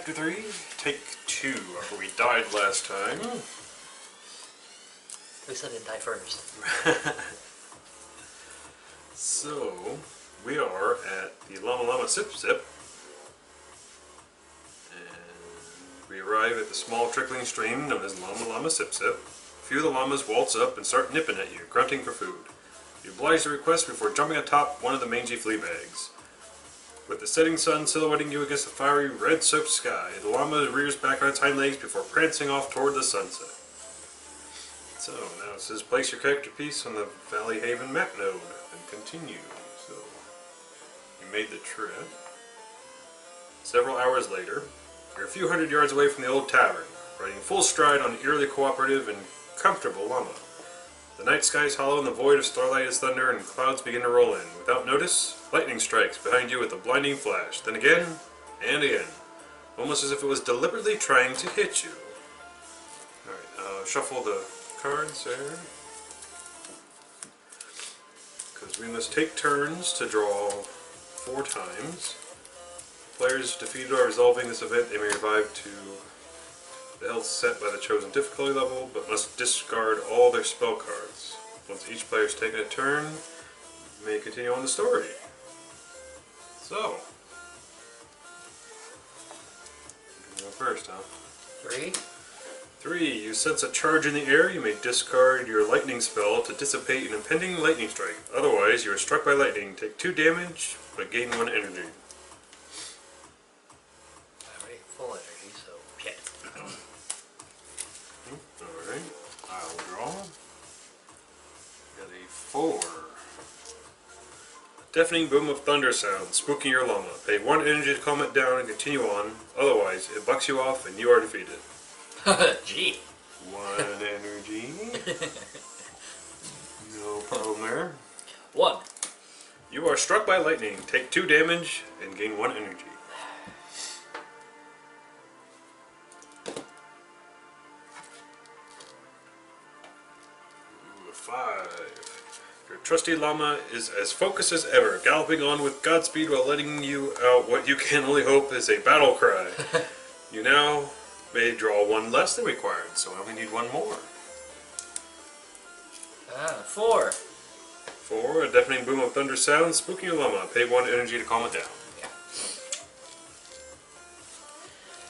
Chapter 3, Take 2, after we died last time. At least I didn't die first. So, we are at the Llama Llama Sip Sip. And we arrive at the small trickling stream known as Llama Llama Sip Sip. A few of the llamas waltz up and start nipping at you, grunting for food. You oblige the request before jumping atop one of the mangy flea bags. With the setting sun silhouetting you against the fiery red-soaked sky, the llama rears back on its hind legs before prancing off toward the sunset. So, now it says place your character piece on the Valley Haven map node and continue. So, you made the trip. Several hours later, you're a few hundred yards away from the old tavern, riding full stride on an eerily cooperative and comfortable llama. The night sky is hollow and the void of starlight is thunder and clouds begin to roll in. Without notice, lightning strikes behind you with a blinding flash, then again and again, almost as if it was deliberately trying to hit you. Alright, shuffle the cards there. Because we must take turns to draw 4 times. Players defeated or resolving this event, they may revive to the health set by the chosen difficulty level, but must discard all their spell cards. Once each player has taken a turn, you may continue on the story. So, you go first, huh? 3. 3. You sense a charge in the air. You may discard your lightning spell to dissipate an impending lightning strike. Otherwise, you are struck by lightning. Take 2 damage, but gain 1 energy. I'm already full energy, so shit. Alright, I'll draw. Got a 4. A deafening boom of thunder sounds, spooking your llama. Pay 1 energy to calm it down and continue on, otherwise it bucks you off and you are defeated. Gee. 1 energy. No problem there. 1. You are struck by lightning. Take 2 damage and gain 1 energy. Ooh, a 5. Your trusty llama is as focused as ever, galloping on with Godspeed while letting you out what you can only hope is a battle cry. You now may draw 1 less than required, so I only need 1 more. 4. 4. A deafening boom of thunder sounds, spooking your llama. Pay 1 energy to calm it down.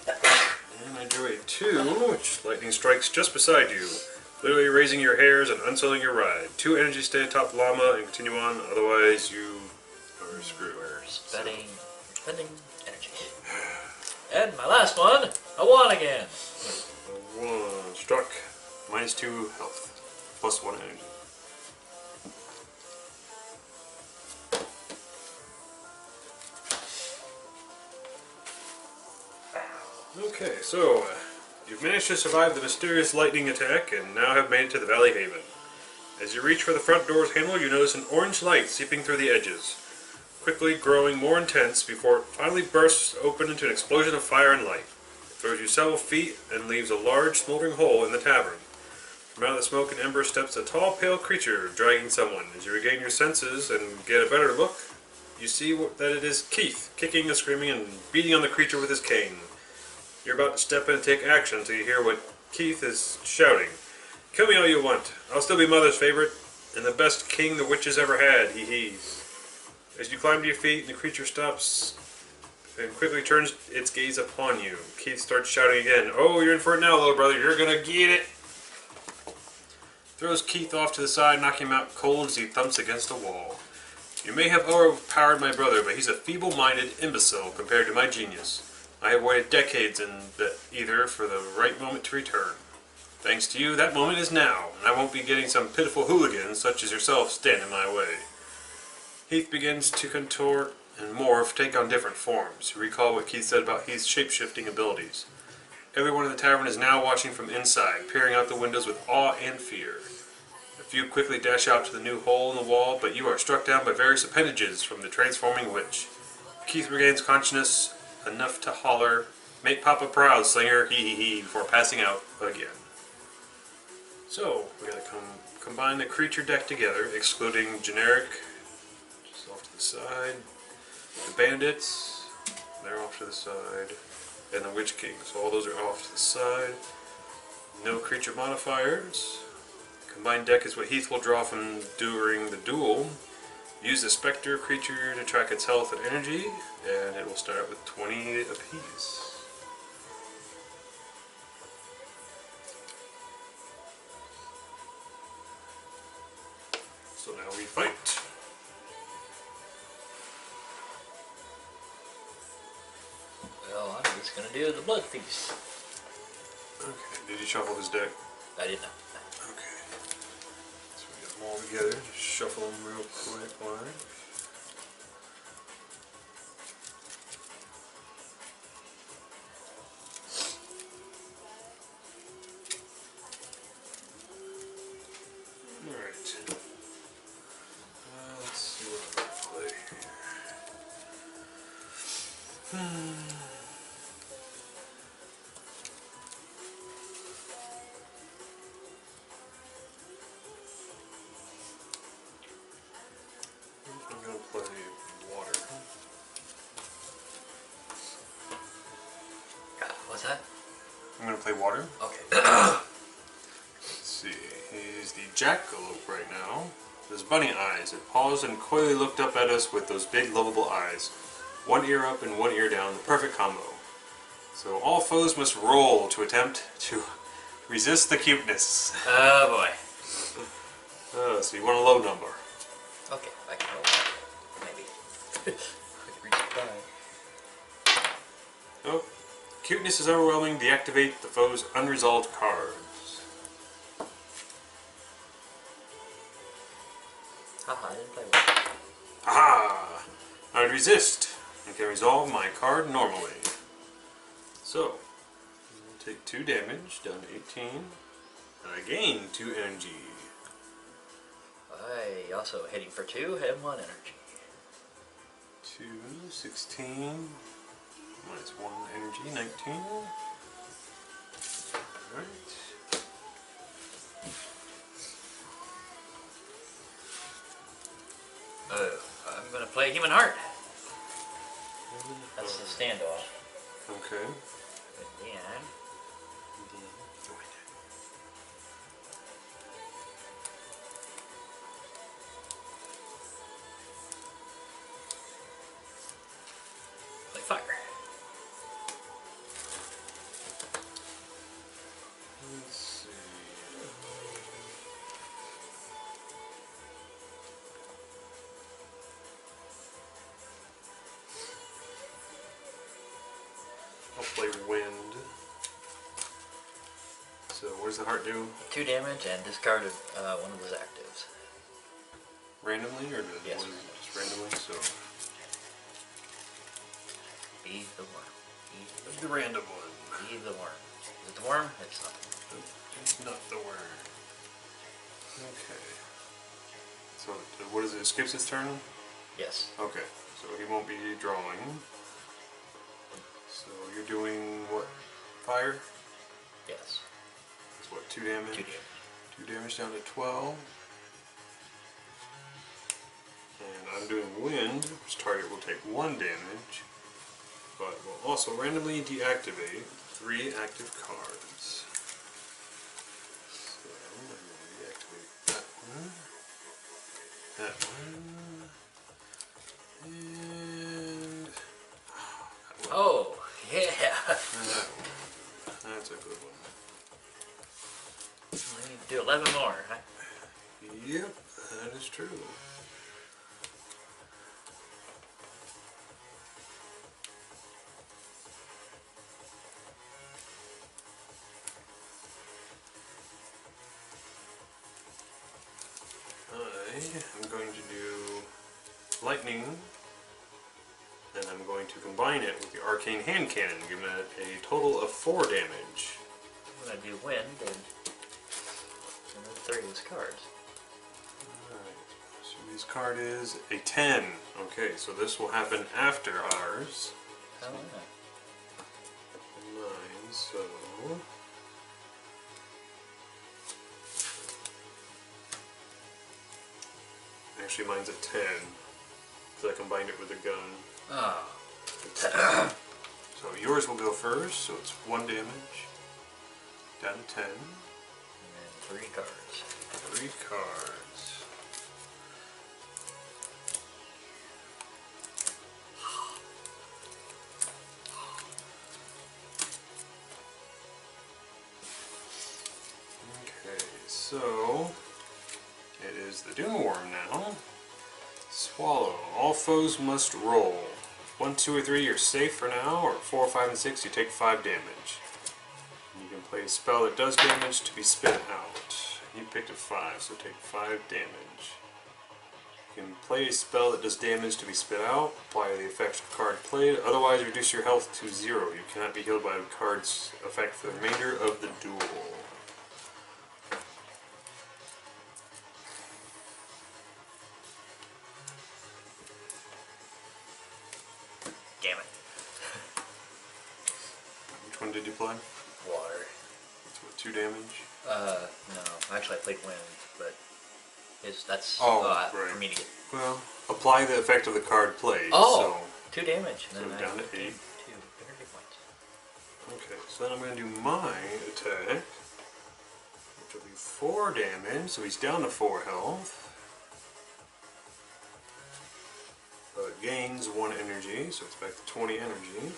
Yeah. And I drew a 2, which lightning strikes just beside you, literally raising your hairs and unsettling your ride. 2 energy stay atop the llama and continue on, otherwise you are screwed. We're spending energy. And my last one, a 1 again. A 1 struck, minus 2 health, plus 1 energy. Okay, so you've managed to survive the mysterious lightning attack and now have made it to the Valley Haven. As you reach for the front door's handle, you notice an orange light seeping through the edges, quickly growing more intense before it finally bursts open into an explosion of fire and light. It throws you several feet and leaves a large smoldering hole in the tavern. From out of the smoke and embers steps a tall, pale creature dragging someone. As you regain your senses and get a better look, you see that it is Keith, kicking and screaming and beating on the creature with his cane. You're about to step in and take action until you hear what Keith is shouting. Kill me all you want. I'll still be Mother's favorite, and the best king the witches ever had, he-he's. As you climb to your feet, the creature stops and quickly turns its gaze upon you. Keith starts shouting again. Oh, you're in for it now, little brother. You're gonna get it. Throws Keith off to the side, knocking him out cold as he thumps against a wall. You may have overpowered my brother, but he's a feeble-minded imbecile compared to my genius. I have waited decades in the ether for the right moment to return. Thanks to you, that moment is now, and I won't be getting some pitiful hooligans such as yourself stand in my way. Heath begins to contort and morph, take on different forms. You recall what Keith said about Heath's shape-shifting abilities. Everyone in the tavern is now watching from inside, peering out the windows with awe and fear. A few quickly dash out to the new hole in the wall, but you are struck down by various appendages from the transforming witch. Keith regains consciousness enough to holler, "Make Papa proud, Slinger, hee-hee-hee," before passing out again. So, we gotta combine the creature deck together, excluding generic, just off to the side. The bandits, they're off to the side. and the Witch King. So all those are off to the side. No creature modifiers. Combined deck is what Heath will draw from during the duel. Use the Spectre creature to track its health and energy, and it will start with 20 apiece. So now we fight. Well, I'm just gonna do the Blood Feast. Okay, did you shuffle this deck? I did not. Okay. So we get them all together. Just shuffle them real quick. Alright. Let's see what I'm going to play here. I'm going to play water. What's that? I'm going to play water. Okay. Let's see. He's the jackalope right now. Those bunny eyes. It paused and coyly looked up at us with those big, lovable eyes. One ear up and one ear down. The perfect combo. So all foes must roll to attempt to resist the cuteness. Oh boy. So you want a low number. Okay, I can roll. Maybe. I can reach the 5. Oh. Cuteness is overwhelming. Deactivate the foe's unresolved cards. Haha, I didn't play with it. Aha! I would resist and can resolve my card normally. So, take 2 damage, down to 18, and I gain 2 energy. I also hitting for 2 and 1 energy. 2, 16, minus 1 energy, 19. Alright. I'm gonna play Human Heart. That's the standoff. Okay. And then play fire. Let's see. I'll play wind. So what does the heart do? 2 damage and discard one of those actives. Randomly or does Yes. just randomly? So Be the worm. the random one. Be the worm. Is it the worm? It's not. It's not the word. Okay. So what is it? It skips its turn? Yes. Okay. So he won't be drawing. So you're doing what? Fire? Yes. That's what, 2 damage? 2 damage. 2 damage down to 12. And I'm doing wind, which target will take 1 damage, but will also randomly deactivate 3 active cards. So I'm going to deactivate that one, and that one. Oh, yeah. And that one. That's a good one. We need to do 11 more, huh? Yep, that is true. I'm going to do lightning, and I'm going to combine it with the arcane hand cannon, giving it a total of 4 damage. I'm going to do wind and remove 3 of his cards. Alright, so his card is a 10. Okay, so this will happen after ours. Oh, yeah. 9, so... Actually, mine's a 10, because I combined it with a gun. Oh. So yours will go first, so it's 1 damage. Down to 10. And then 3 cards. 3 cards. Okay, so it is the Doomworm now. Swallow. All foes must roll. 1, 2, or 3, you're safe for now, or 4, 5, and 6, you take 5 damage. And you can play a spell that does damage to be spit out. You picked a 5, so take 5 damage. You can play a spell that does damage to be spit out, apply the effect of the card played, otherwise reduce your health to 0. You cannot be healed by the card's effect for the remainder of the duel. Damn it. Which one did you play? Water. It's with 2 damage. No. Actually, I played wind, but that's right. for me to get. Well, apply the effect of the card played. Oh! 2 damage. So And then down to 8. 2 energy points. Okay, so then I'm going to do my attack, which will be 4 damage, so he's down to 4 health. It gains 1 energy, so it's back to 20 energy.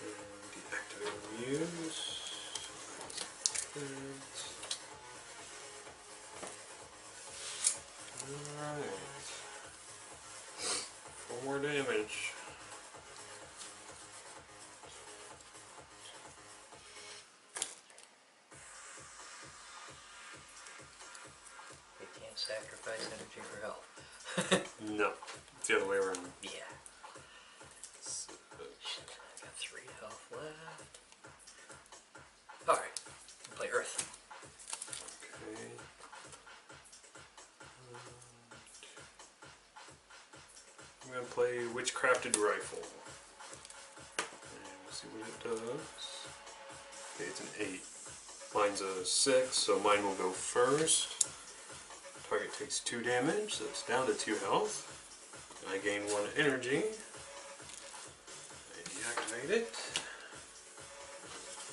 And deactivate use. Alright. 4 more damage. You can't sacrifice energy for health. No, it's the other way around. Yeah. Shit, I got 3 health left. Alright. Play Earth. Okay. I'm going to play Witchcrafted Rifle. And we'll see what it does. Okay, it's an 8. Mine's a 6, so mine will go first. Target takes 2 damage, so it's down to 2 health. I gain 1 energy. I deactivate it.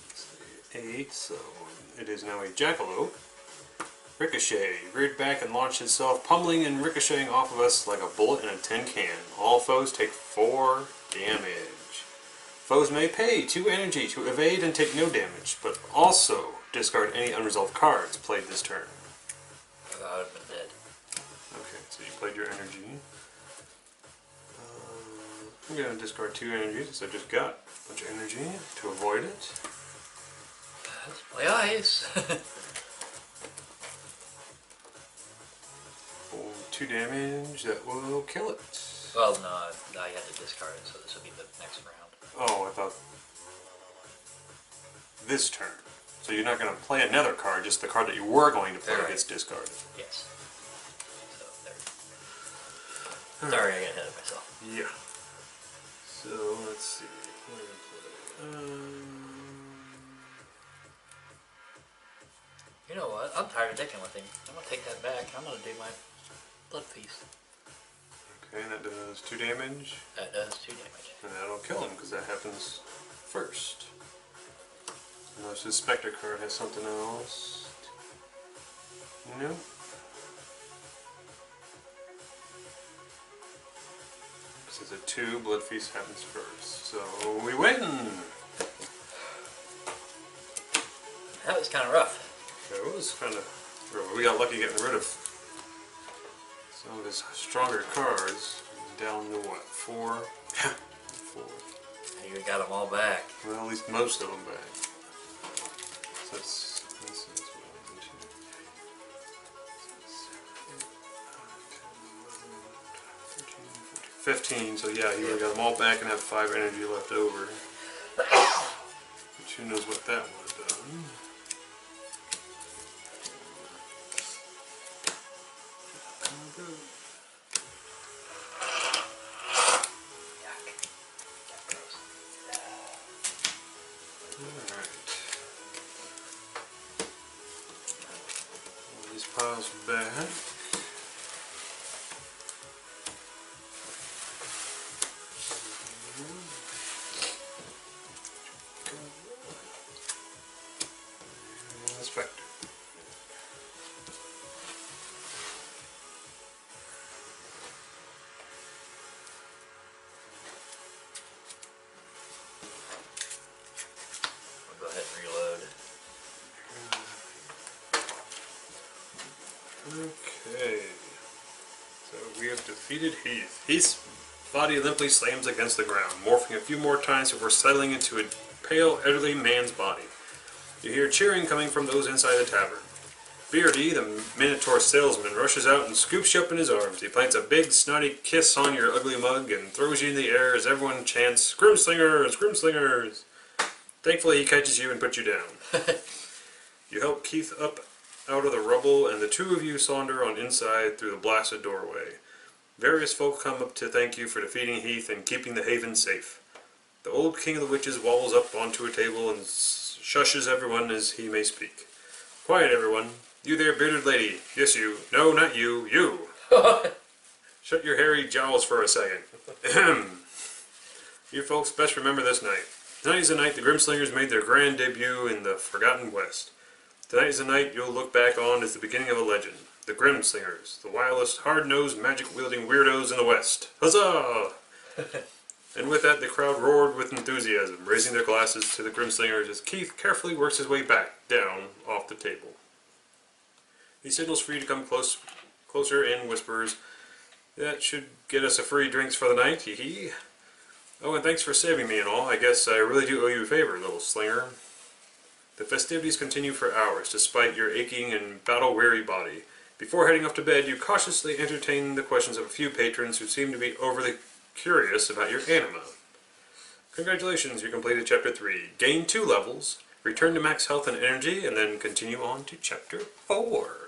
Let's see, 8, so it is now a Jackalope. Ricochet. Reared back and launched itself, pummeling and ricocheting off of us like a bullet in a tin can. All foes take 4 damage. Foes may pay 2 energy to evade and take no damage, but also discard any unresolved cards played this turn. I would have been dead. Okay, so you played your energy. I'm going to discard 2 energy since I just got a bunch of energy to avoid it. Let's play ice. 2 damage, that will kill it. Well, no, I had to discard it, so this will be the next round. Oh, I thought this turn. So you're not going to play another card, just the card that you were going to play gets discarded. Yes. So, there. Sorry, I got ahead of myself. Yeah. So, let's see. What am I going to play? You know what? I'm tired of dicking with him. I'm going to take that back. I'm going to do my Blood Feast. Okay, and that does 2 damage. That does 2 damage. And that'll kill him, because that happens first. Unless his Spectre card has something else. No. This is a 2, Blood Feast happens first. So we win! That was kind of rough. It was kind of rough. We got lucky getting rid of some of his stronger cards. Down to what? 4? 4. You got them all back. Well, at least most of them back. So that's 1, 2, 15, so yeah, he would have got them all back and have 5 energy left over. Which who knows what that would have done. Alright. These piles back. Okay. So we have defeated Heath. Heath's body limply slams against the ground, morphing a few more times before settling into a pale, elderly man's body. You hear cheering coming from those inside the tavern. Beardy, the Minotaur salesman, rushes out and scoops you up in his arms. He plants a big, snotty kiss on your ugly mug and throws you in the air as everyone chants, "Grimslingers! Grimslingers!" Thankfully, he catches you and puts you down. You help Keith up out of the rubble, and the two of you saunter on inside through the blasted doorway. Various folk come up to thank you for defeating Heath and keeping the haven safe. The old king of the witches wobbles up onto a table and shushes everyone as he may speak. Quiet, everyone. You there, bearded lady. Yes, you. No, not you. You. Shut your hairy jowls for a second. Ahem. You folks best remember this night. Tonight is the night the Grimslingers made their grand debut in the Forgotten West. Tonight is the night you'll look back on as the beginning of a legend. The Grimslingers, the wildest, hard-nosed, magic-wielding weirdos in the West. Huzzah! And with that, the crowd roared with enthusiasm, raising their glasses to the Grimslingers as Keith carefully works his way back, down, off the table. He signals for you to come closer and whispers, "That should get us a free drinks for the night, hee-hee. Oh, and thanks for saving me and all. I guess I really do owe you a favor, little slinger." The festivities continue for hours, despite your aching and battle-weary body. Before heading off to bed, you cautiously entertain the questions of a few patrons who seem to be overly curious about your anima. Congratulations, you completed Chapter 3. Gain 2 levels, return to max health and energy, and then continue on to Chapter 4.